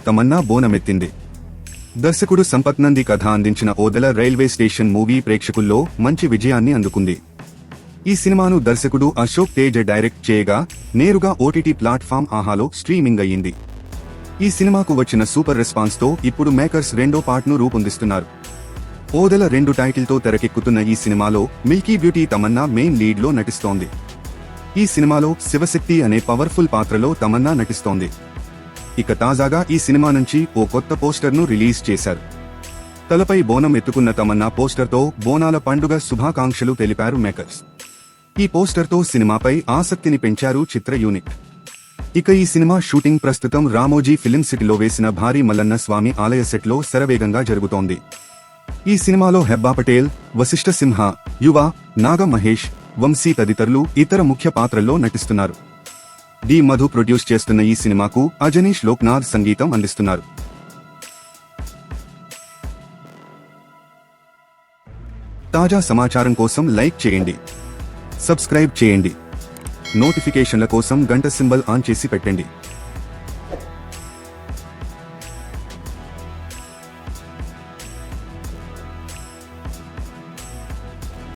తమన్నా బోనమెత్తింది. దర్శకుడు సంపత్ నంది కథ అందించిన ఓదెల రైల్వే స్టేషన్ మూవీ ప్రేక్షకుల్లో మంచి విజయాన్ని అందుకుంది. ఈ సినిమాను దర్శకుడు అశోక్ తేజ్ డైరెక్ట్ చేయగా నేరుగా ఓటీటీ ప్లాట్ఫామ్ ఆహాలో స్ట్రీమింగ్ అయ్యింది. ఈ సినిమాకు వచ్చిన సూపర్ రెస్పాన్స్ తో ఇప్పుడు మేకర్స్ రెండో పార్ట్ ను రూపొందిస్తున్నారు. ఓదెల 2 టైటిల్తో తెరకెక్కుతున్న ఈ సినిమాలో Milky beauty Tamannaah main lead లో నటిస్తోంది. ఈ సినిమాలో శివశక్తి అనే పవర్ఫుల్ పాత్రలో తమన్నా నటిస్తోంది. ఇక తాజాగా ఈ సినిమా నుంచి ఓ కొత్త పోస్టర్ ను రిలీజ్ చేశారు. తలపై బోనం ఎత్తుకున్న తమన్నా పోస్టర్ తో బోనాల పండుగ శుభాకాంక్షలు తెలిపారు మేకర్స్. ఈ పోస్టర్ తో సినిమాపై ఆసక్తిని పెంచారు చిత్ర యూనిట్. ఇక ఈ సినిమా షూటింగ్ ప్రస్తుతం రామోజీ ఫిలిం సిటీలో వేసిన భారీ మల్లన్న స్వామి ఆలయ సెట్ లో శరవేగంగా జరుగుతోంది. ఈ సినిమాలో హెబ్బా పటేల్, వశిష్ఠ సింహ, యువ, నాగ మహేష్, వంశీ తదితరులు ఇతర ముఖ్య పాత్రల్లో నటిస్తున్నారు. డి మధు ప్రొడ్యూస్ చేస్తున్న ఈ సినిమాకు అజనీష్ లోక్నాథ్ సంగీతం అందిస్తున్నారు. తాజా సమాచారం కోసం లైక్ చేయండి, సబ్స్క్రైబ్ చేయండి, నోటిఫికేషన్ల కోసం గంట సింబల్ ఆన్ చేసి పెట్టండి.